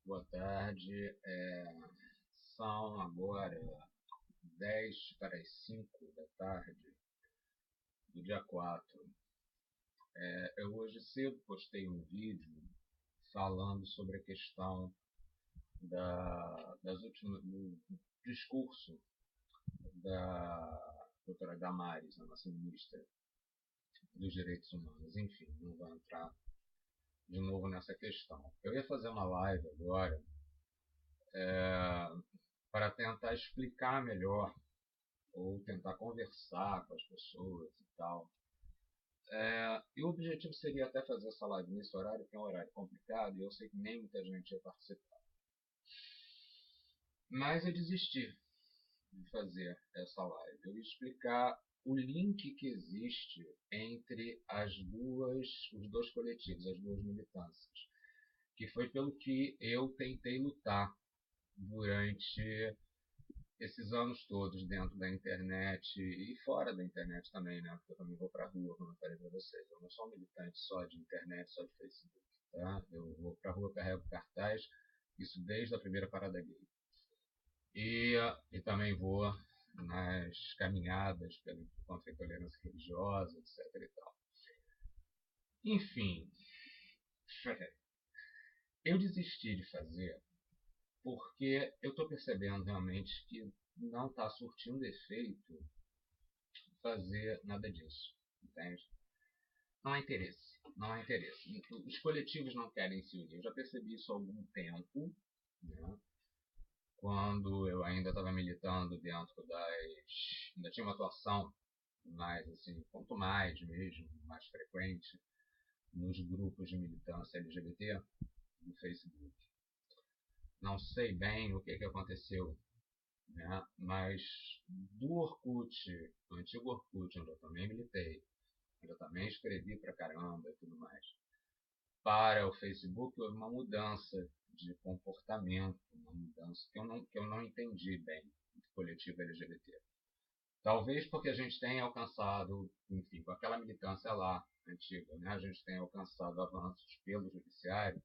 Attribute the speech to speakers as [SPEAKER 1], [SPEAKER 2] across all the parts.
[SPEAKER 1] Boa tarde. São agora 10 para as 5 da tarde do dia 4. Eu hoje cedo postei um vídeo falando sobre a questão do discurso da doutora Damares, a nossa ministra dos Direitos Humanos. Enfim, não vou entrar de novo nessa questão. Eu ia fazer uma live agora para tentar explicar melhor ou tentar conversar com as pessoas e tal. E o objetivo seria até fazer essa live nesse horário, que é um horário complicado, e eu sei que nem muita gente ia participar. Mas eu desisti de fazer essa live. Eu ia explicar o link que existe entre os dois coletivos, as duas militâncias, que foi pelo que eu tentei lutar durante esses anos todos dentro da internet e fora da internet também, né? Porque eu também vou pra rua, como eu falei pra vocês. Eu não sou um militante só de internet, só de Facebook, tá? Eu vou pra rua, carrego cartaz, isso desde a primeira parada gay. E também vou nas caminhadas contra a intolerância religiosa, etc e tal. Enfim, eu desisti de fazer porque eu estou percebendo realmente que não está surtindo efeito fazer nada disso, entende? Não há interesse, não há interesse. Os coletivos não querem se unir. Eu já percebi isso há algum tempo, né? Quando eu ainda estava militando dentro ainda tinha uma atuação mais assim, quanto mais mesmo, mais frequente, nos grupos de militância LGBT do Facebook. Não sei bem o que aconteceu, né? Mas do Orkut, do antigo Orkut, onde eu também militei, onde eu também escrevi pra caramba e tudo mais, para o Facebook houve uma mudança de comportamento, uma mudança que eu não entendi bem do coletivo LGBT. Talvez porque a gente tenha alcançado, enfim, com aquela militância lá, antiga, né? A gente tenha alcançado avanços pelo judiciário.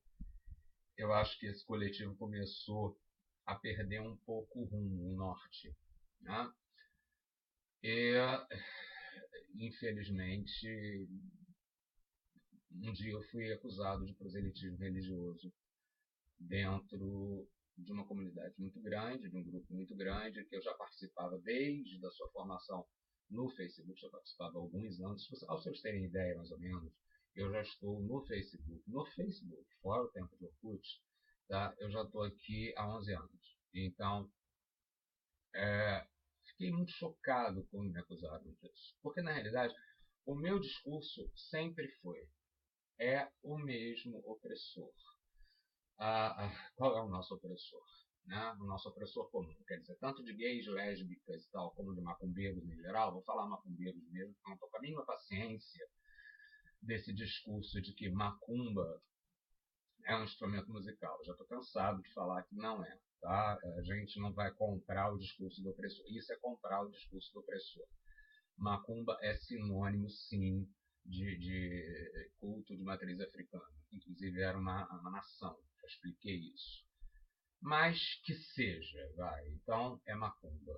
[SPEAKER 1] Eu acho que esse coletivo começou a perder um pouco o rumo, o norte, né? E, infelizmente, um dia eu fui acusado de proselitismo religioso dentro de uma comunidade muito grande, de um grupo muito grande, que eu já participava desde a sua formação no Facebook, já participava há alguns anos. Para vocês terem ideia, mais ou menos, eu já estou no Facebook, fora o tempo de Orkut, tá? Eu já estou aqui há 11 anos. Então, fiquei muito chocado quando me acusaram disso. Porque, na realidade, o meu discurso sempre foi: é o mesmo opressor. Qual é o nosso opressor? Né? O nosso opressor comum. Quer dizer, tanto de gays, lésbicas e tal, como de macumbeiros em geral. Vou falar macumbeiros mesmo, porque eu não estou com a mínima paciência desse discurso de que macumba é um instrumento musical. Já estou cansado de falar que não é. Tá? A gente não vai comprar o discurso do opressor. Isso é comprar o discurso do opressor. Macumba é sinônimo, sim, de culto de matriz africana. Inclusive era uma nação. Já expliquei isso. Mas que seja, vai. Então é macumba.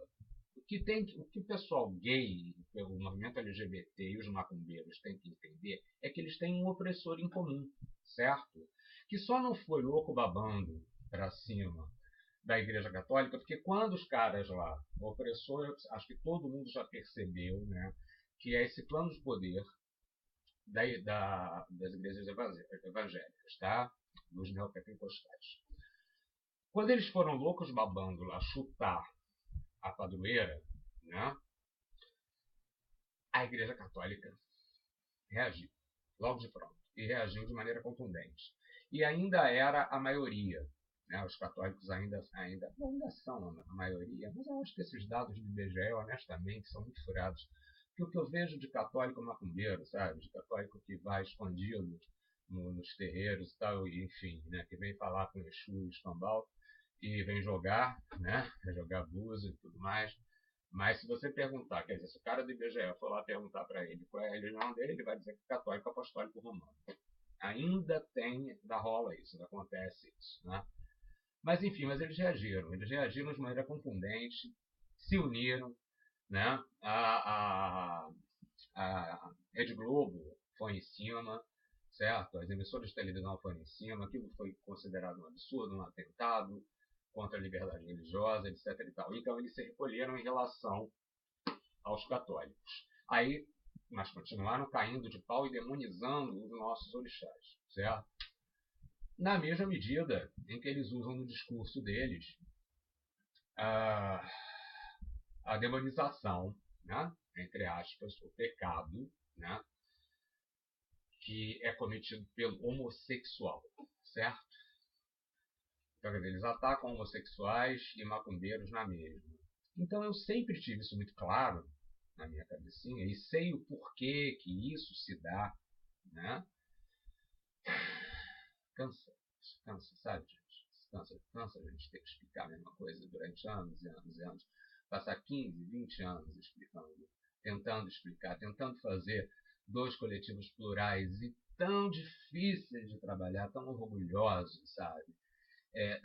[SPEAKER 1] O que o pessoal gay, o movimento LGBT e os macumbeiros têm que entender é que eles têm um opressor em comum, certo? Que só não foi louco babando para cima da Igreja Católica, porque quando os caras lá, o opressor, acho que todo mundo já percebeu, né, que é esse plano de poder das igrejas evangélicas, tá? Dos neopentecostais. Quando eles foram loucos babando lá chutar a padroeira, né, a Igreja Católica reagiu, logo de pronto, e reagiu de maneira contundente. E ainda era a maioria, né? Os católicos ainda são a maioria, mas eu acho que esses dados do IBGE, honestamente, são muito furados. Porque o que eu vejo de católico macumbeiro, sabe? De católico que vai escondido nos terreiros e tal, e, enfim, né? Que vem falar com Exu e Escambau e vem jogar, né? Jogar búzio e tudo mais. Mas se você perguntar, quer dizer, se o cara do IBGE for lá perguntar para ele qual é a religião dele, ele vai dizer que é católico apostólico romano. Ainda rola isso, ainda acontece isso, né? Mas enfim, eles reagiram de maneira contundente, se uniram, né? A Rede Globo foi em cima, certo? As emissoras de televisão foram em cima, aquilo foi considerado um absurdo, um atentado contra a liberdade religiosa, etc. E tal. Então eles se recolheram em relação aos católicos. Aí, mas continuaram caindo de pau e demonizando os nossos orixás, certo? Na mesma medida em que eles usam no discurso deles a, a demonização, né? Entre aspas, o pecado, né? Que é cometido pelo homossexual, certo? Então, eles atacam homossexuais e macumbeiros na mesma. Então, eu sempre tive isso muito claro na minha cabecinha e sei o porquê que isso se dá, né? Cansa, sabe, gente? Cansa a gente ter que explicar a mesma coisa durante anos e anos e anos. Passar 15, 20 anos explicando, tentando explicar, tentando fazer dois coletivos plurais e tão difíceis de trabalhar, tão orgulhosos, sabe?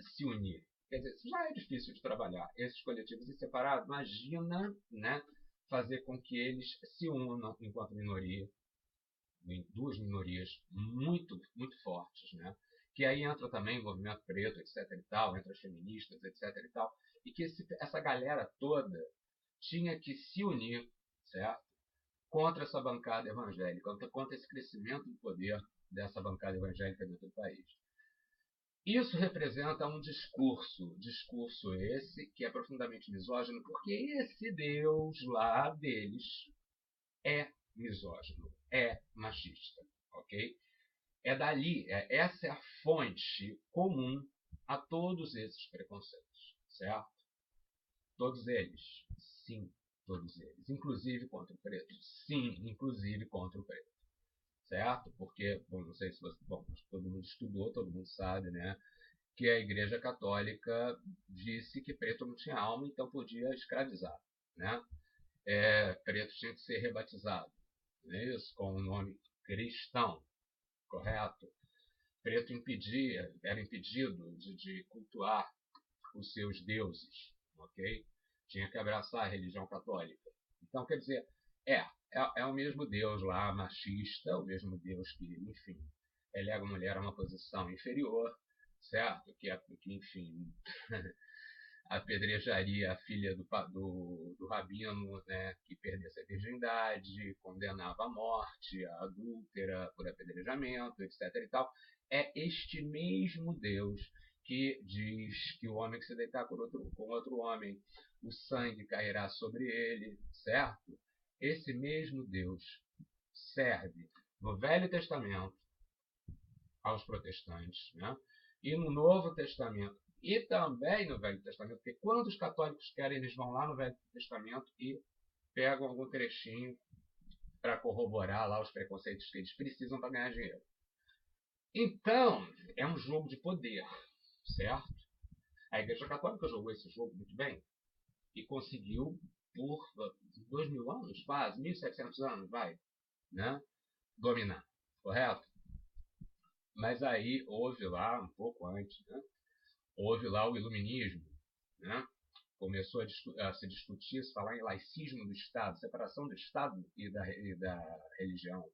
[SPEAKER 1] Se unir. Quer dizer, já é difícil de trabalhar esses coletivos em separado. Imagina, né, fazer com que eles se unam enquanto minoria, em duas minorias muito, muito fortes, né? Que aí entra também o movimento preto, etc. e tal, entre as feministas, etc. e tal, e que essa galera toda tinha que se unir, certo? Contra essa bancada evangélica, contra esse crescimento do poder dessa bancada evangélica dentro do país. Isso representa um discurso esse que é profundamente misógino, porque esse Deus lá deles é misógino, é machista, ok? É dali, essa é a fonte comum a todos esses preconceitos, certo? Todos eles, sim, todos eles, inclusive contra o preto, sim, inclusive contra o preto, certo? Porque, bom, não sei se você, bom, todo mundo estudou, todo mundo sabe, né? Que a Igreja Católica disse que preto não tinha alma, então podia escravizar, né? Preto tinha que ser rebatizado, não é isso? Com o nome cristão, correto? Preto era impedido de cultuar os seus deuses, ok? Tinha que abraçar a religião católica. Então, quer dizer, é o mesmo Deus lá, machista, o mesmo Deus que, enfim, relega a mulher a uma posição inferior, certo? Que enfim, apedrejaria a filha do rabino, né, que perdesse a virgindade, condenava à morte a adúltera por apedrejamento, etc. e tal. É este mesmo Deus que diz que o homem que se deitar com outro homem, o sangue cairá sobre ele, certo? Esse mesmo Deus serve no Velho Testamento aos protestantes, né? E no Novo Testamento e também no Velho Testamento, porque quando os católicos querem, eles vão lá no Velho Testamento e pegam algum trechinho para corroborar lá os preconceitos que eles precisam para ganhar dinheiro. Então, é um jogo de poder, certo? A Igreja Católica jogou esse jogo muito bem e conseguiu, por 2000 anos, quase, 1700 anos, né? Dominar, correto? Mas aí houve lá, um pouco antes, né? Houve lá o iluminismo, né? Começou a se discutir, se falar em laicismo do Estado, separação do Estado e da religião,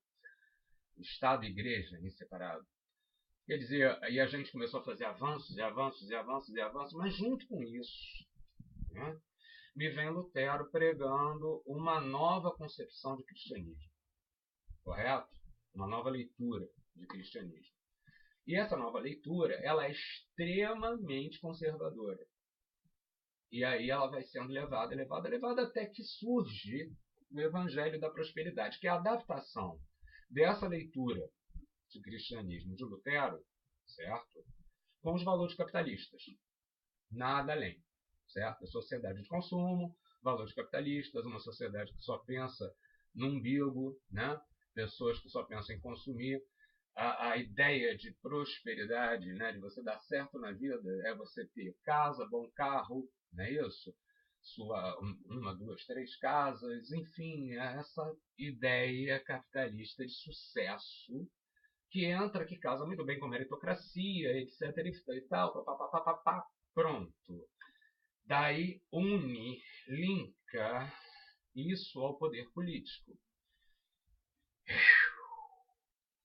[SPEAKER 1] Estado e Igreja em separado. Quer dizer, aí a gente começou a fazer avanços e avanços e avanços e avanços, mas junto com isso, né, me vem Lutero pregando uma nova concepção de cristianismo, correto? Uma nova leitura de cristianismo. E essa nova leitura, ela é extremamente conservadora. E aí ela vai sendo levada até que surge o Evangelho da Prosperidade, que é a adaptação dessa leitura de cristianismo de Lutero, certo? Com os valores capitalistas. Nada além, certo? A sociedade de consumo, valores capitalistas, uma sociedade que só pensa no umbigo, né? Pessoas que só pensam em consumir. A ideia de prosperidade, né? De você dar certo na vida, é você ter casa, bom carro, não é isso? Uma, duas, três casas, enfim, essa ideia capitalista de sucesso que entra, que casa muito bem com meritocracia, etc. e tal, papapá, pronto. Daí une, linka isso ao poder político.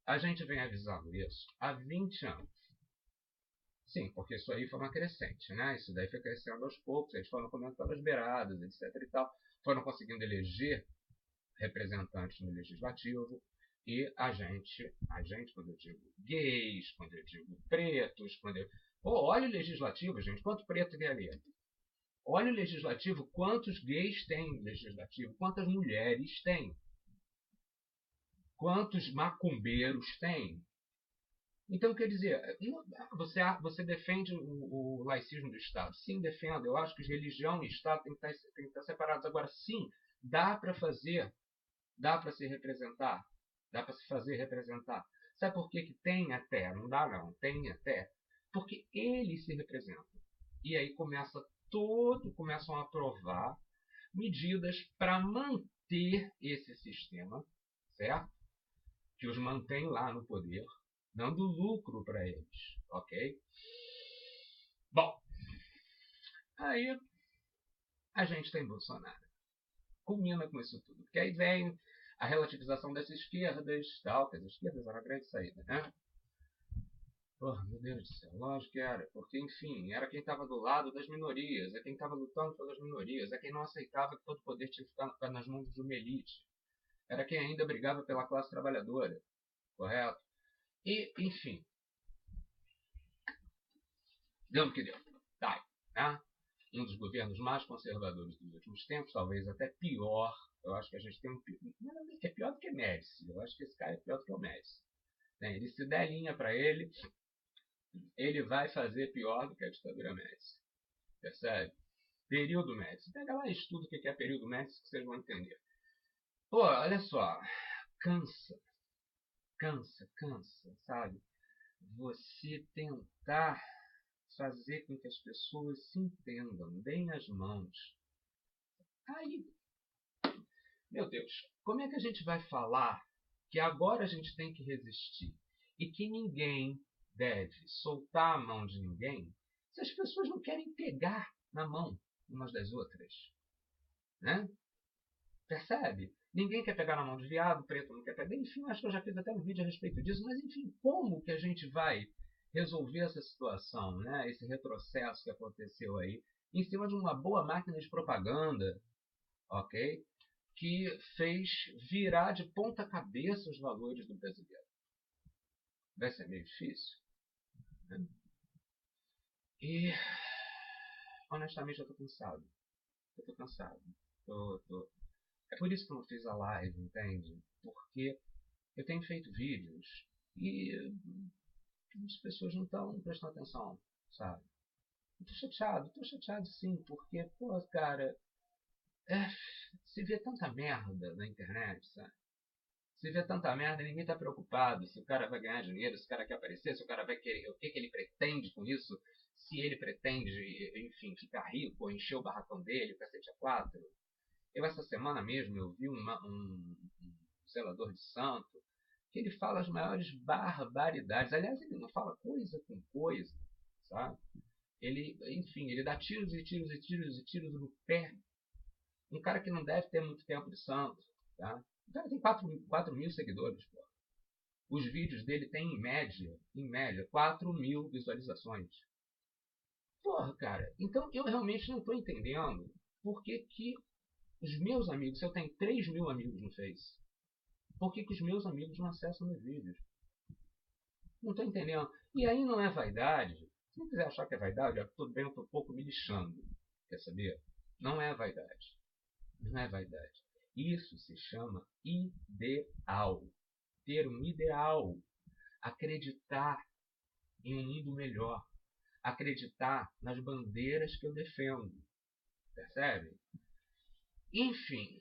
[SPEAKER 1] A gente vem avisando isso há 20 anos. Sim, porque isso aí foi uma crescente, né? Isso daí foi crescendo aos poucos, eles foram comendo pelas beiradas, etc. e tal. Foram conseguindo eleger representantes no legislativo. E a gente, quando eu digo gays, quando eu digo pretos, quando eu... Pô, olha o legislativo, gente, quanto preto tem ali? Olha o legislativo, quantos gays tem no legislativo, quantas mulheres tem, quantos macumbeiros tem. Então, quer dizer, você defende o laicismo do Estado? Sim, defendo. Eu acho que religião e Estado têm que estar separados. Agora, sim, dá para fazer, dá para se representar, dá para se fazer representar. Sabe por que tem até? Não dá não, tem até. Porque eles se representam. E aí começam a aprovar medidas para manter esse sistema, certo? Que os mantém lá no poder, dando lucro para eles, ok? Bom, aí a gente tem Bolsonaro. Culmina com isso tudo. Porque aí vem a relativização das esquerdas, tal, que as esquerdas eram a grande saída, né? Porra, meu Deus do céu, lógico que era, porque, enfim, era quem estava do lado das minorias, é quem estava lutando pelas minorias, é quem não aceitava que todo poder tinha que ficar nas mãos de uma elite, era quem ainda brigava pela classe trabalhadora, correto? E, enfim, deu no que deu. Tá, né? Um dos governos mais conservadores dos últimos tempos, talvez até pior. Eu acho que a gente tem um... Não é que é pior do que Médici. Eu acho que esse cara é pior do que o Médici. Ele se der linha para ele vai fazer pior do que a ditadura Médici. Percebe? Período Médici. Pega lá e estuda o que é período Médici que vocês vão entender. Pô, olha só. Cansa, sabe? Você tentar fazer com que as pessoas se entendam, deem as mãos. Aí, meu Deus, como é que a gente vai falar que agora a gente tem que resistir e que ninguém deve soltar a mão de ninguém se as pessoas não querem pegar na mão umas das outras? Né? Percebe? Ninguém quer pegar na mão de viado, preto não quer pegar. Enfim, acho que eu já fiz até um vídeo a respeito disso, mas enfim, como que a gente vai resolver essa situação, né? Esse retrocesso que aconteceu aí, em cima de uma boa máquina de propaganda, ok? Que fez virar de ponta cabeça os valores do brasileiro. Vai ser meio difícil. Né? E, honestamente, eu estou cansado. É por isso que eu não fiz a live, entende? Porque eu tenho feito vídeos e as pessoas não estão prestando atenção, sabe? Eu tô chateado sim, porque, pô, cara, se vê tanta merda na internet, sabe? Se vê tanta merda e ninguém tá preocupado se o cara vai ganhar dinheiro, se o cara quer aparecer, se o cara vai querer, o que ele pretende com isso, se ele pretende, enfim, ficar rico ou encher o barracão dele, o cacete a quatro. Eu, essa semana mesmo, eu vi um zelador de santo que ele fala as maiores barbaridades. Aliás, ele não fala coisa com coisa, sabe? Ele, enfim, ele dá tiros e tiros e tiros e tiros no pé. Um cara que não deve ter muito tempo de santo, tá? O cara tem 4 mil seguidores, pô. Os vídeos dele têm, em média, 4 mil visualizações. Porra, cara, então eu realmente não estou entendendo por que os meus amigos, se eu tenho 3 mil amigos no Face, por que os meus amigos não acessam meus vídeos? Não estou entendendo. E aí não é vaidade. Se não quiser achar que é vaidade, tudo bem, eu estou um pouco me lixando. Quer saber? Não é vaidade. Não é vaidade. Isso se chama ideal. Ter um ideal. Acreditar em um mundo melhor. Acreditar nas bandeiras que eu defendo. Percebe? Enfim.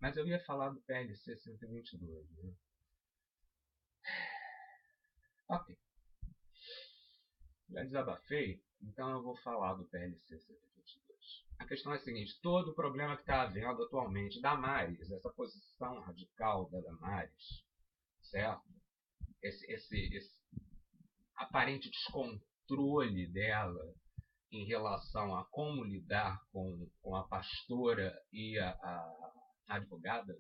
[SPEAKER 1] Mas eu ia falar do PLC 122, né? Ok. Já desabafei, então eu vou falar do PLC 122. A questão é a seguinte, todo o problema que está havendo atualmente, Damares, essa posição radical da Damares, certo? esse aparente descontrole dela em relação a como lidar com a pastora e a advogada,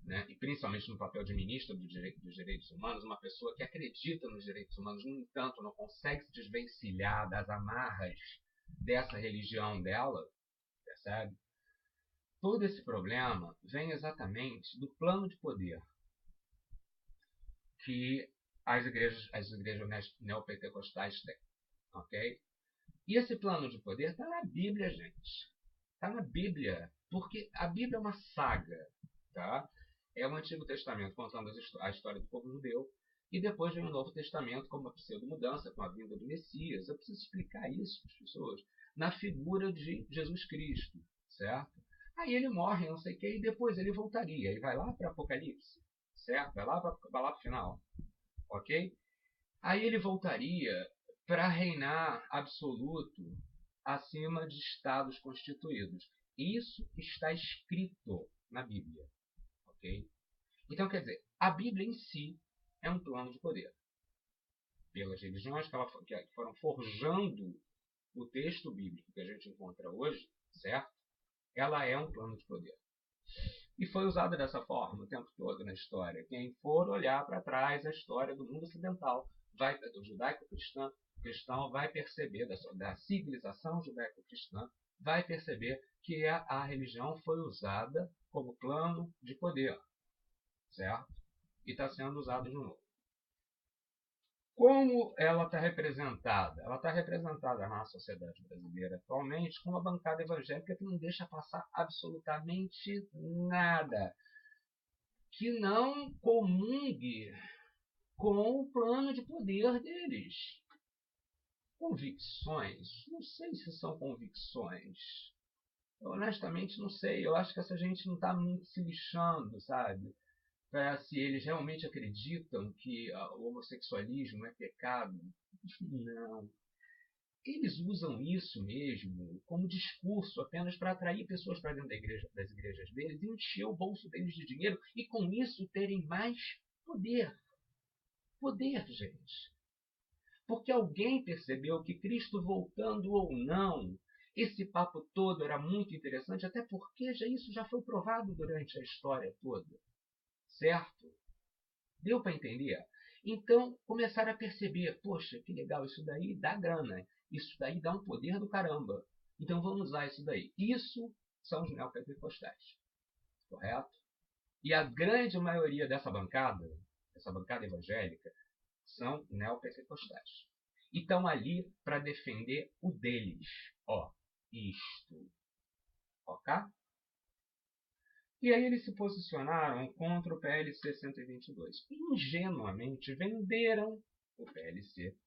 [SPEAKER 1] né? E principalmente no papel de ministra dos direitos humanos, uma pessoa que acredita nos direitos humanos, no entanto, não consegue se desvencilhar das amarras dessa religião dela, percebe? Todo esse problema vem exatamente do plano de poder que as igrejas neopentecostais têm, ok? E esse plano de poder está na Bíblia, gente. Está na Bíblia, porque a Bíblia é uma saga, tá? É o Antigo Testamento contando a história do povo judeu, e depois vem o Novo Testamento como uma pseudo-mudança, com a vinda do Messias. Eu preciso explicar isso para as pessoas na figura de Jesus Cristo, certo? Aí ele morre, não sei o que, e depois ele voltaria. Ele vai lá para Apocalipse, certo? Vai lá para o final, ok? Aí ele voltaria para reinar absoluto acima de estados constituídos. Isso está escrito na Bíblia, ok? Então, quer dizer, a Bíblia em si é um plano de poder. Pelas religiões que foram forjando o texto bíblico que a gente encontra hoje, certo? Ela é um plano de poder. E foi usada dessa forma o tempo todo na história. Quem for olhar para trás a história do mundo ocidental, do judaico-cristão, vai perceber, da civilização judaico-cristã, vai perceber que a religião foi usada como plano de poder, certo? E está sendo usada de novo. Como ela está representada? Ela está representada na sociedade brasileira atualmente com uma bancada evangélica que não deixa passar absolutamente nada que não comungue com o plano de poder deles. Convicções? Não sei se são convicções. Eu, honestamente, não sei. Eu acho que essa gente não está muito se lixando, sabe? Para se eles realmente acreditam que o homossexualismo é pecado. Não. Eles usam isso mesmo como discurso apenas para atrair pessoas para dentro das igrejas deles e encher o bolso deles de dinheiro e com isso terem mais poder. Poder, gente. Porque alguém percebeu que Cristo voltando ou não, esse papo todo era muito interessante, até porque isso já foi provado durante a história toda. Certo? Deu para entender? Então, começaram a perceber, poxa, que legal, isso daí dá grana, isso daí dá um poder do caramba. Então vamos usar isso daí. Isso são os neopentecostais, correto? E a grande maioria dessa bancada evangélica, são neopentecostais. E estão ali para defender o deles. Ó, isto. Ok? E aí eles se posicionaram contra o PLC 122. Ingenuamente venderam o PLC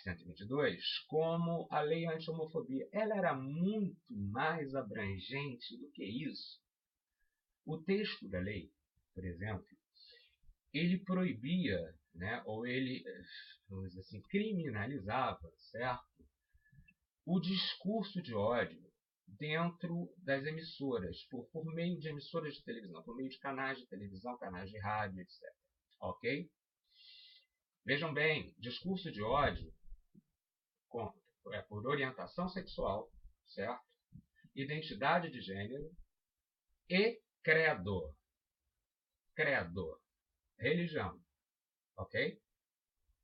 [SPEAKER 1] 122 como a lei anti-homofobia. Ela era muito mais abrangente do que isso. O texto da lei, por exemplo, ele proibia, né, ou ele, vamos dizer assim, criminalizava, certo, o discurso de ódio dentro das emissoras, por meio de emissoras de televisão, por meio de canais de televisão, canais de rádio, etc. Ok? Vejam bem, discurso de ódio por orientação sexual, certo? Identidade de gênero e credo. Credo. Religião. Ok?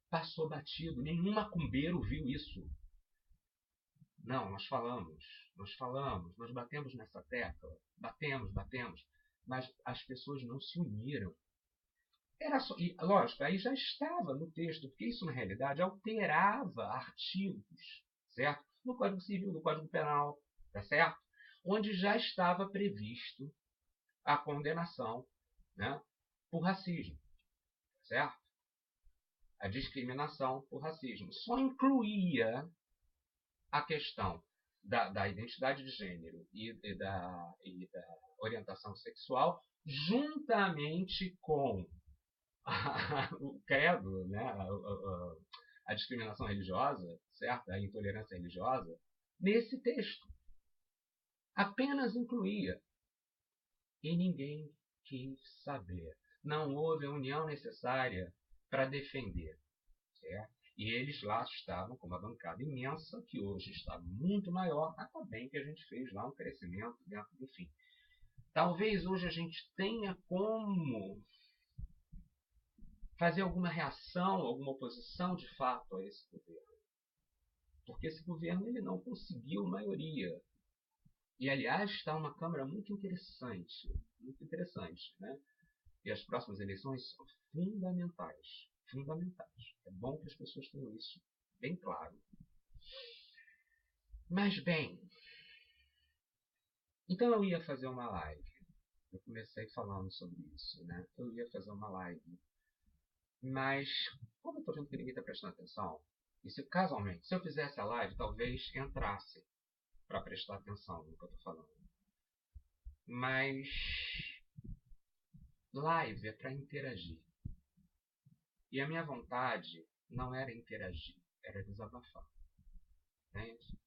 [SPEAKER 1] Passou batido. Nenhum macumbeiro viu isso. Não, nós batemos nessa tecla, batemos, mas as pessoas não se uniram. Era só, e, lógico, aí já estava no texto, porque isso na realidade alterava artigos, certo? No Código Civil, no Código Penal, tá certo? Onde já estava previsto a condenação, né, por racismo, certo? A discriminação por racismo. Só incluía a questão da identidade de gênero e da orientação sexual, juntamente com o credo, né, a discriminação religiosa, certo? A intolerância religiosa, nesse texto. Apenas incluía. E ninguém quis saber. não houve a união necessária para defender. Certo? E eles lá estavam com uma bancada imensa, que hoje está muito maior, mas está bem que a gente fez lá um crescimento dentro, enfim. Talvez hoje a gente tenha como fazer alguma reação, alguma oposição de fato a esse governo. Porque esse governo ele não conseguiu maioria. E, aliás, está uma Câmara muito interessante, né? E as próximas eleições são fundamentais. Fundamentais. É bom que as pessoas tenham isso bem claro. Mas, bem, então eu ia fazer uma live. Eu comecei falando sobre isso, né? Eu ia fazer uma live. Mas, como eu estou vendo que ninguém está prestando atenção, e se casualmente, se eu fizesse a live, talvez entrasse para prestar atenção no que eu estou falando. Mas live é para interagir. E a minha vontade não era interagir, era desabafar. Entende?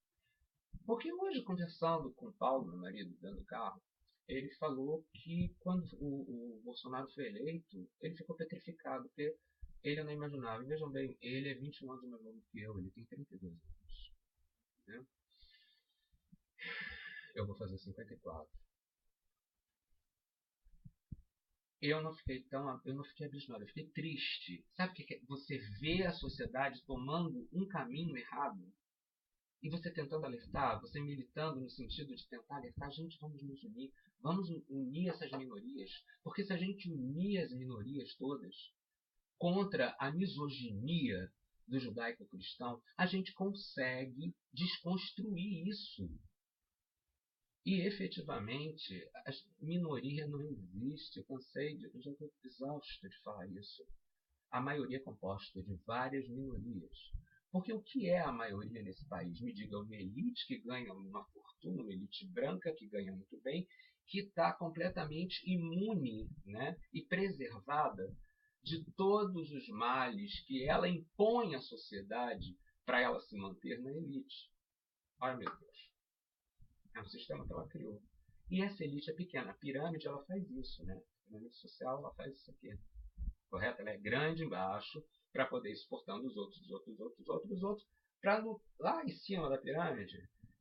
[SPEAKER 1] Porque hoje, conversando com o Paulo, meu marido, dentro do carro, ele falou que quando o Bolsonaro foi eleito, ele ficou petrificado, porque ele não imaginava. E vejam bem, ele é 21 anos mais novo que eu, ele tem 32 anos. Né? Eu vou fazer 54. Eu não fiquei abismado, eu fiquei triste. Sabe o que é? Você vê a sociedade tomando um caminho errado e você tentando alertar, você militando no sentido de tentar alertar, gente, vamos nos unir, vamos unir essas minorias, porque se a gente unir as minorias todas contra a misoginia do judaico-cristão, a gente consegue desconstruir isso. E, efetivamente, a minoria não existe. Eu já estou exausto de falar isso. A maioria é composta de várias minorias. Porque o que é a maioria nesse país? Me diga, uma elite que ganha uma fortuna, uma elite branca que ganha muito bem, que está completamente imune, né, e preservada de todos os males que ela impõe à sociedade para ela se manter na elite. Ai, meu Deus. É um sistema que ela criou. E essa elite é pequena. A pirâmide ela faz isso, né? A pirâmide social ela faz isso aqui. Correto? Ela é grande embaixo para poder ir suportando os outros. Para lá em cima da pirâmide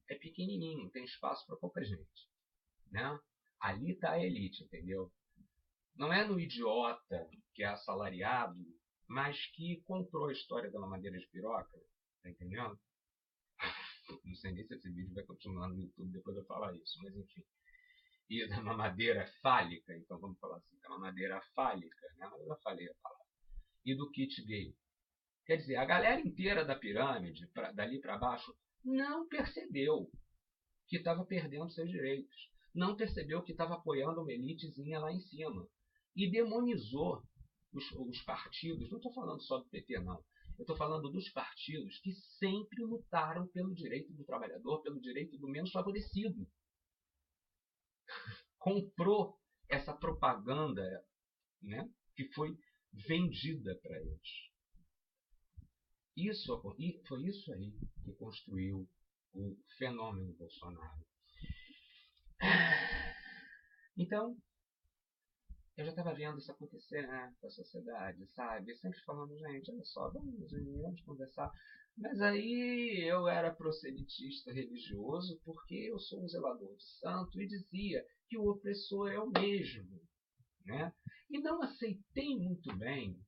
[SPEAKER 1] é pequenininho, tem espaço para pouca gente. Né? Ali está a elite, entendeu? Não é no idiota que é assalariado, mas que comprou a história da mamadeira de piroca. Tá entendendo? Não sei nem se esse vídeo vai continuar no YouTube depois de eu falar isso, mas enfim. E da mamadeira fálica, então vamos falar assim, da mamadeira fálica, né? Mas eu já falei a palavra. E do kit gay. Quer dizer, a galera inteira da pirâmide, dali para baixo, não percebeu que estava perdendo seus direitos. Não percebeu que estava apoiando uma elitezinha lá em cima. E demonizou os partidos. Não estou falando só do PT, não. Eu estou falando dos partidos que sempre lutaram pelo direito do trabalhador, pelo direito do menos favorecido. Comprou essa propaganda, né, que foi vendida para eles. Foi isso aí que construiu o fenômeno Bolsonaro. Então, eu já estava vendo isso acontecer, né, com a sociedade, sabe? Sempre falando, gente, olha só, vamos unir, vamos conversar. Mas aí eu era proselitista religioso porque eu sou um zelador de santo e dizia que o opressor é o mesmo, né? E não aceitei muito bem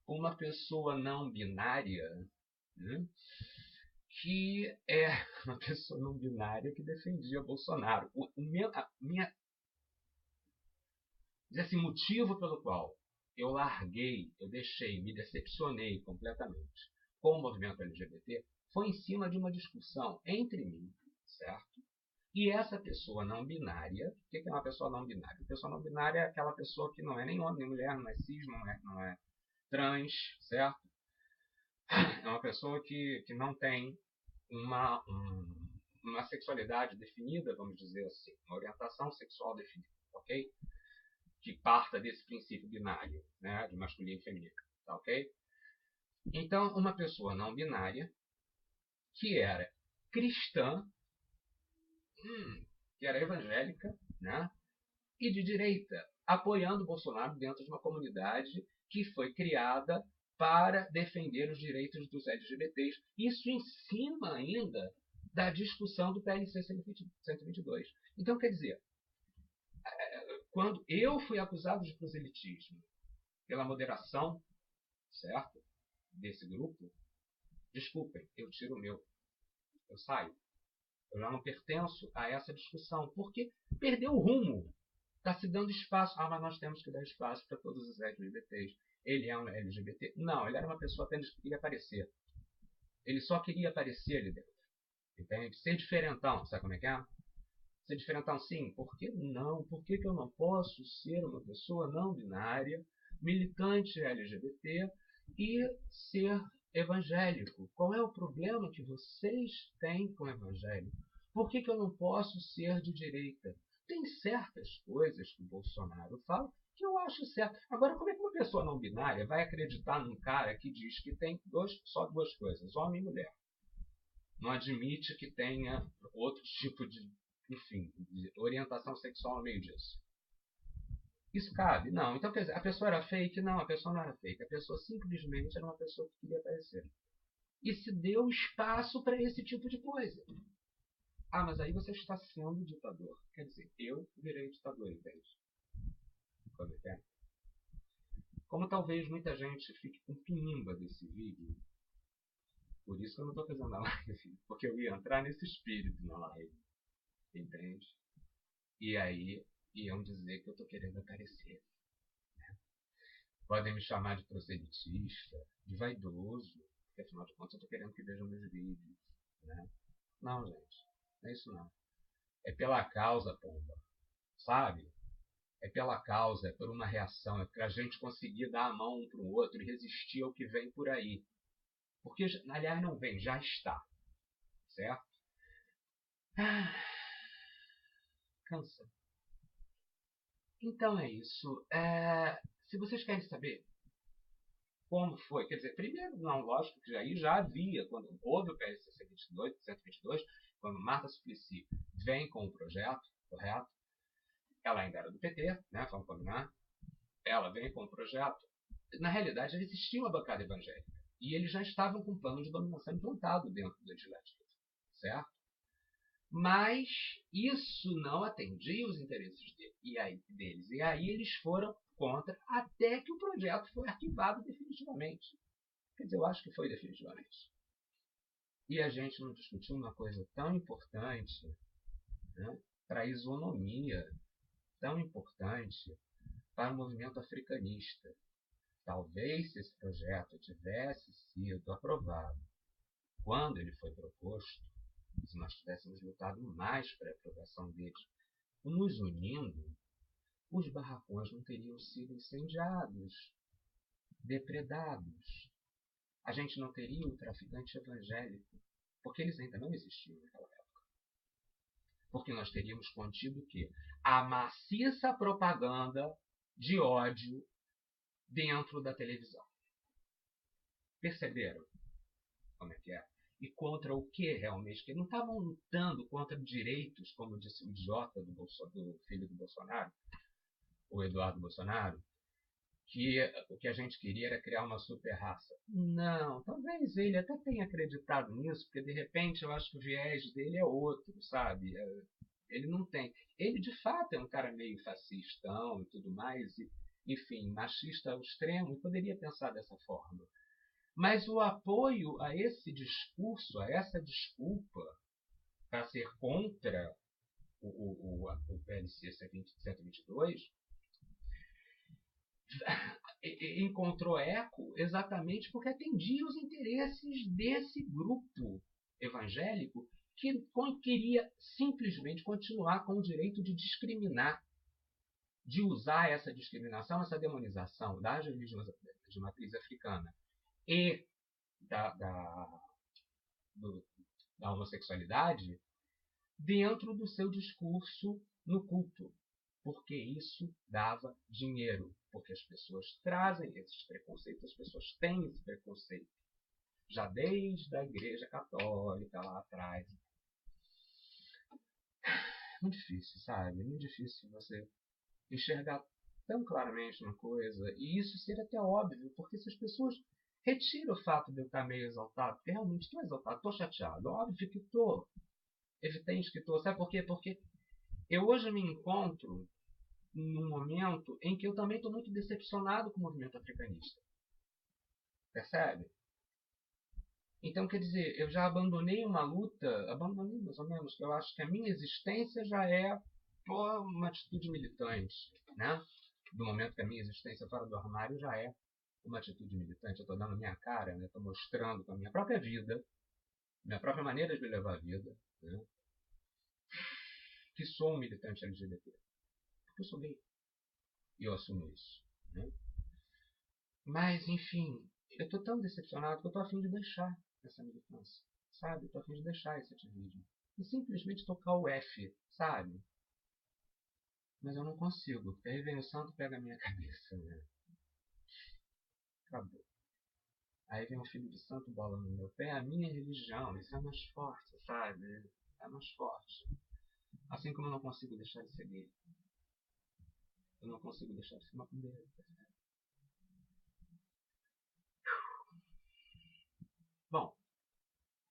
[SPEAKER 1] uma pessoa não binária, né, que é uma pessoa não binária que defendia Bolsonaro. Esse motivo pelo qual eu larguei, eu deixei, me decepcionei completamente com o movimento LGBT foi em cima de uma discussão entre mim, certo? E essa pessoa não binária. O que é uma pessoa não binária? A pessoa não binária é aquela pessoa que não é nem homem nem mulher, não é cis, não é trans, certo? É uma pessoa que não tem uma sexualidade definida, vamos dizer assim, uma orientação sexual definida, ok? Que parta desse princípio binário, né, de masculino e feminino, tá ok? Então, uma pessoa não binária que era cristã, que era evangélica, né, e de direita. apoiando o Bolsonaro dentro de uma comunidade que foi criada para defender os direitos dos LGBTs. Isso em cima ainda da discussão do PLC 122. Então, quer dizer, quando eu fui acusado de proselitismo pela moderação, certo, desse grupo, desculpem, eu tiro o meu, eu saio. Eu já não pertenço a essa discussão, porque perdeu o rumo. Está se dando espaço. Mas nós temos que dar espaço para todos os LGBTs. Ele é um LGBT? Não, ele era uma pessoa apenas que queria aparecer. Ele só queria aparecer ali dentro. Entende? Ser diferentão, sabe como é que é? Ser diferentão, sim. Por que não? Por que eu não posso ser uma pessoa não binária, militante LGBT e ser evangélico? Qual é o problema que vocês têm com o evangélico? Por que eu não posso ser de direita? Tem certas coisas que o Bolsonaro fala que eu acho certo. Agora, como é que uma pessoa não binária vai acreditar num cara que diz que tem só duas coisas, homem e mulher? Não admite que tenha outro tipo de, enfim, de orientação sexual no meio disso. Isso cabe? Não. Então, quer dizer, a pessoa era fake? Não, a pessoa não era fake. A pessoa simplesmente era uma pessoa que queria aparecer. E se deu espaço para esse tipo de coisa. Mas aí você está sendo ditador. Quer dizer, eu virei ditador, entende? Como é que é? Como talvez muita gente fique com pinimba desse vídeo, por isso que eu não estou fazendo a live, porque eu ia entrar nesse espírito na live, entende? E aí iam dizer que eu estou querendo aparecer. Né? Podem me chamar de proselitista, de vaidoso, porque afinal de contas eu estou querendo que vejam meus vídeos. Né? Não, gente, não é isso não. É pela causa, pomba, sabe? É pela causa, é por uma reação, é para a gente conseguir dar a mão um para o outro e resistir ao que vem por aí. Porque, aliás, não vem, já está. Certo? Cansa. Então é isso. Se vocês querem saber como foi, quer dizer, primeiro, não, lógico que aí já havia, quando houve o PLC 122, quando Marta Suplicy vem com o projeto, correto? Ela ainda era do PT, né? Vamos combinar? Ela vem com o projeto. Na realidade, já existia uma bancada evangélica. E eles já estavam com um plano de dominação implantado dentro do legislativo. Certo? Mas isso não atendia os interesses deles. E aí eles foram contra até que o projeto foi arquivado definitivamente. Quer dizer, eu acho que foi definitivamente. E a gente não discutiu uma coisa tão importante, né, para a isonomia, tão importante para o movimento africanista. Talvez se esse projeto tivesse sido aprovado quando ele foi proposto, se nós tivéssemos lutado mais para a aprovação dele, nos unindo, os barracões não teriam sido incendiados, depredados. A gente não teria o traficante evangélico, porque eles ainda não existiam naquela época. Porque nós teríamos contido o quê? A maciça propaganda de ódio dentro da televisão. Perceberam como é que é? E contra o que realmente? Que não estavam lutando contra direitos, como disse o idiota do filho do Bolsonaro, o Eduardo Bolsonaro, que o que a gente queria era criar uma super raça. Não, talvez ele até tenha acreditado nisso, porque de repente eu acho que o viés dele é outro, sabe? Ele não tem. Ele de fato é um cara meio fascistão e tudo mais, e, enfim, machista ao extremo, e poderia pensar dessa forma. Mas o apoio a esse discurso, a essa desculpa para ser contra o PLC 122 encontrou eco exatamente porque atendia os interesses desse grupo evangélico que queria simplesmente continuar com o direito de discriminar, de usar essa discriminação, essa demonização das religiões de matriz africana e da homossexualidade dentro do seu discurso no culto, porque isso dava dinheiro, porque as pessoas trazem esses preconceitos, as pessoas têm esse preconceito, já desde a Igreja Católica lá atrás. Muito difícil, sabe? Muito difícil você enxergar tão claramente uma coisa, e isso seria até óbvio, porque se as pessoas retiram o fato de eu estar meio exaltado, porque realmente estou exaltado, estou chateado, óbvio que estou, evidente que estou, sabe por quê? Porque eu hoje me encontro num momento em que eu também estou muito decepcionado com o movimento africanista, percebe? Então, quer dizer, eu já abandonei uma luta, abandonei mais ou menos, eu acho que a minha existência já é uma atitude militante, né? Do momento que a minha existência fora do armário já é uma atitude militante. Eu estou dando minha cara, né? Estou mostrando com a minha própria vida, minha própria maneira de levar a vida, né? Que sou um militante LGBT. Porque eu sou gay. E eu assumo isso. Né? Mas, enfim, eu estou tão decepcionado que eu estou a fim de deixar essa militância. Sabe? Estou a fim de deixar esse ativismo. E simplesmente tocar o F, sabe? Mas eu não consigo. Porque aí vem o santo e pega a minha cabeça, né? Acabou. Aí vem um filho de santo bola no meu pé. A minha religião, isso é mais forte, sabe? É mais forte. Assim como eu não consigo deixar de ser gay. Eu não consigo deixar de ser macumbeiro. Bom,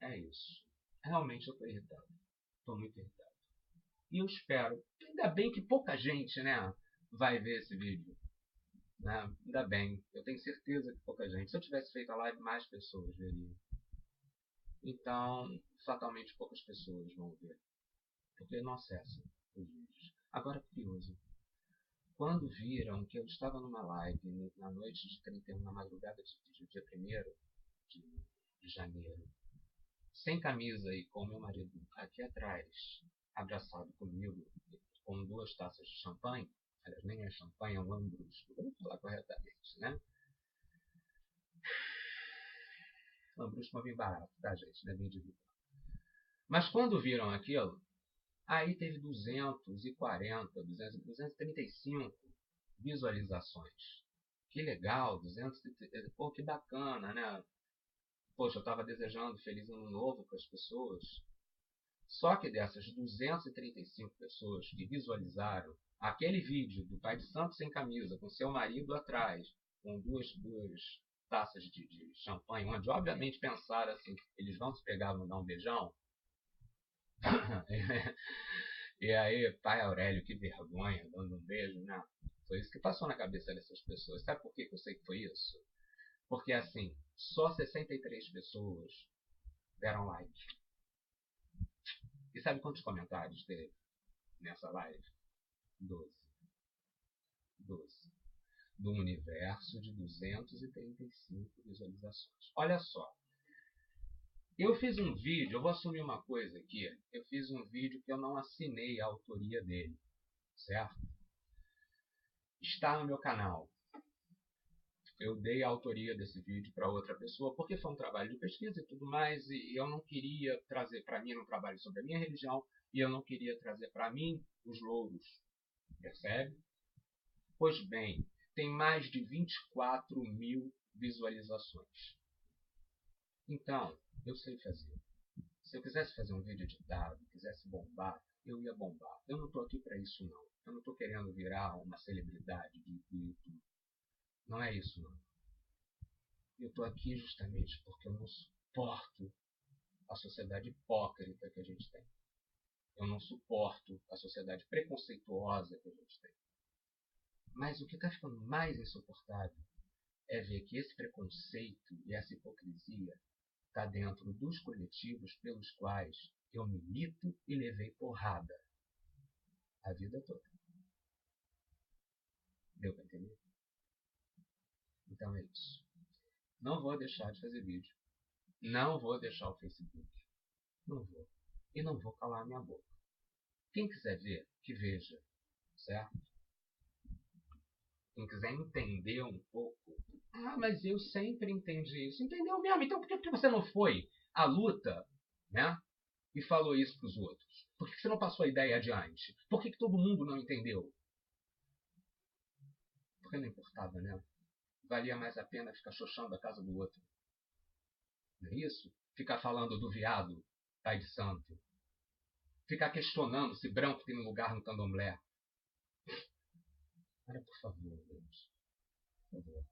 [SPEAKER 1] é isso. Realmente eu estou irritado. Estou muito irritado. E eu espero. Ainda bem que pouca gente, né, vai ver esse vídeo. Né? Ainda bem. Eu tenho certeza que pouca gente. Se eu tivesse feito a live, mais pessoas veriam. Então, fatalmente poucas pessoas vão ver. Porque não acessam os vídeos. Agora, curioso. Quando viram que eu estava numa live na noite de 31, na madrugada de dia 1º de janeiro, sem camisa e com meu marido aqui atrás, abraçado comigo, com 2 taças de champanhe, aliás, nem é champanhe, é um lambrusco, vamos falar corretamente, né? Lambrusco é um vinho barato, tá, gente? Não é vinho de vida. Mas quando viram aquilo, aí teve 240, 235 visualizações. Que legal, 230, pô, que bacana, né? Poxa, eu estava desejando feliz ano novo para as pessoas. Só que dessas 235 pessoas que visualizaram aquele vídeo do pai de santo sem camisa, com seu marido atrás, com duas taças de champanhe, onde obviamente pensaram assim, eles vão se pegar, vão dar um beijão. E aí, pai Aurélio, que vergonha, dando um beijo, né? Foi isso que passou na cabeça dessas pessoas. Sabe por que eu sei que foi isso? Porque assim, só 63 pessoas deram like. E sabe quantos comentários teve nessa live? 12. 12. Do universo de 235 visualizações. Olha só. Eu fiz um vídeo, eu vou assumir uma coisa aqui. Eu fiz um vídeo que eu não assinei a autoria dele. Certo? Está no meu canal. Eu dei a autoria desse vídeo para outra pessoa, porque foi um trabalho de pesquisa e tudo mais, e eu não queria trazer para mim um trabalho sobre a minha religião, e eu não queria trazer para mim os louros. Percebe? Pois bem, tem mais de 24 mil visualizações. Então, eu sei fazer. Se eu quisesse fazer um vídeo editado, quisesse bombar, eu ia bombar. Eu não estou aqui para isso, não. Eu não estou querendo virar uma celebridade de YouTube. Não é isso, não. Eu estou aqui justamente porque eu não suporto a sociedade hipócrita que a gente tem. Eu não suporto a sociedade preconceituosa que a gente tem. Mas o que está ficando mais insuportável é ver que esse preconceito e essa hipocrisia está dentro dos coletivos pelos quais eu milito e levei porrada a vida toda. Deu para entender? Então é isso. Não vou deixar de fazer vídeo. Não vou deixar o Facebook. Não vou. E não vou calar minha boca. Quem quiser ver, que veja. Certo? Quem quiser entender um pouco. Ah, mas eu sempre entendi isso. Entendeu mesmo? Então por que você não foi à luta, né? E falou isso para os outros? Por que você não passou a ideia adiante? Por que todo mundo não entendeu? Porque não importava, né? Valia mais a pena ficar xoxando a casa do outro. Não é isso? Ficar falando do viado, pai de santo. Ficar questionando se branco tem um lugar no candomblé. Olha, por favor, Deus. Por favor.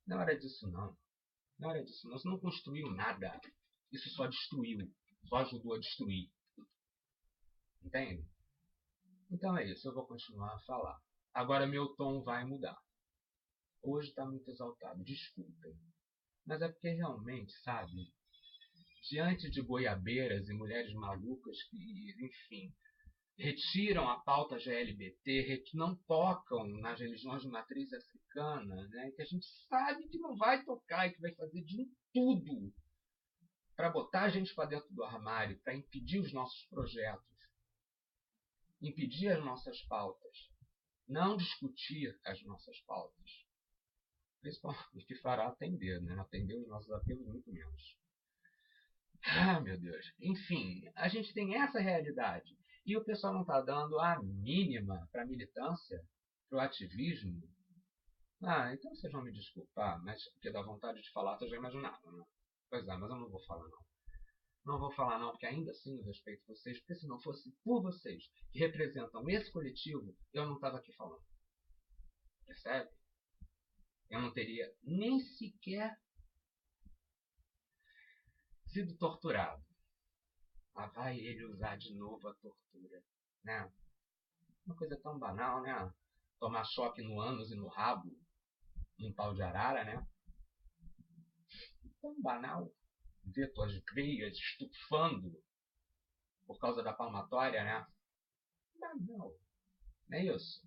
[SPEAKER 1] Não era disso, não. Não era disso, não. Você não construiu nada. Isso só destruiu. Só ajudou a destruir. Entende? Então é isso. Eu vou continuar a falar. Agora meu tom vai mudar. Hoje está muito exaltado. Desculpem. Mas é porque realmente, sabe? Diante de goiabeiras e mulheres malucas que, enfim, retiram a pauta GLBT, não tocam nas religiões de matriz africana, né? Que a gente sabe que não vai tocar e que vai fazer de tudo para botar a gente para dentro do armário, para impedir os nossos projetos, impedir as nossas pautas, não discutir as nossas pautas. Principalmente que fará atender, né? Atender os nossos apelos muito menos. Ah, meu Deus. Enfim, a gente tem essa realidade. E o pessoal não está dando a mínima para a militância, para o ativismo. Ah, então vocês vão me desculpar, mas porque dá vontade de falar, vocês já imaginaram, né? Pois é, mas eu não vou falar não. Não vou falar não, porque ainda assim eu respeito vocês, porque se não fosse por vocês, que representam esse coletivo, eu não estava aqui falando. Percebe? Eu não teria nem sequer sido torturado. Lá vai ele usar de novo a tortura, né? Uma coisa tão banal, né? Tomar choque no ânus e no rabo, num pau de arara, né? Tão banal. Ver tuas veias estufando por causa da palmatória, né? Banal. Não é isso?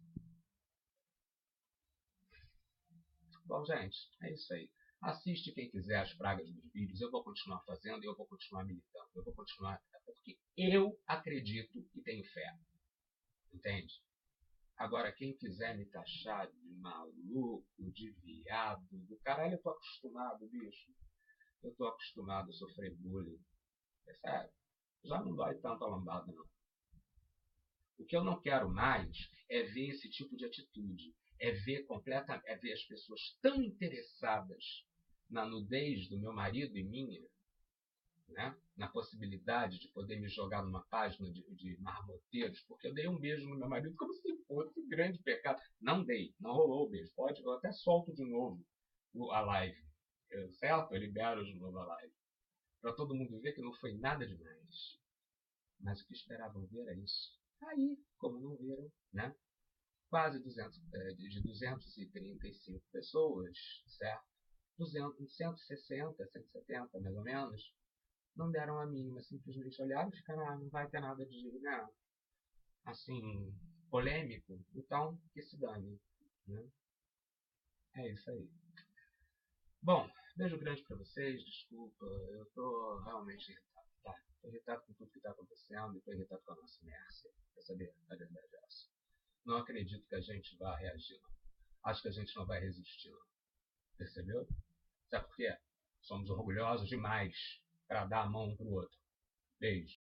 [SPEAKER 1] Bom, gente, é isso aí. Assiste quem quiser as pragas dos vídeos. Eu vou continuar fazendo e eu vou continuar militando. Eu vou continuar porque eu acredito e tenho fé. Entende? Agora, quem quiser me taxar de maluco, de viado, do caralho, eu tô acostumado, bicho. Eu tô acostumado a sofrer bullying. Percebe? Já não dói tanto a lambada, não. O que eu não quero mais é ver esse tipo de atitude. É ver as pessoas tão interessadas na nudez do meu marido e minha, né? Na possibilidade de poder me jogar numa página de marmoteiros, porque eu dei um beijo no meu marido como se fosse um grande pecado. Não dei, não rolou o beijo. Pode, eu até solto de novo a live. Certo? Eu libero de novo a live. Para todo mundo ver que não foi nada demais. Mas o que esperavam ver é isso. Aí, como não viram, né? Quase 235 pessoas, certo? 160, 170, mais ou menos, não deram a mínima, simplesmente olharam e ficaram, não vai ter nada de, né, assim, polêmico, então que se dane, né? É isso aí. Bom, beijo grande pra vocês, desculpa, eu tô realmente irritado, tá? Tô irritado com tudo que tá acontecendo e tô irritado com a nossa inércia, quer saber? A verdade é essa. Não acredito que a gente vá reagir, não. Acho que a gente não vai resistir, não. Percebeu? Sabe por quê? Somos orgulhosos demais para dar a mão um pro outro. Beijo.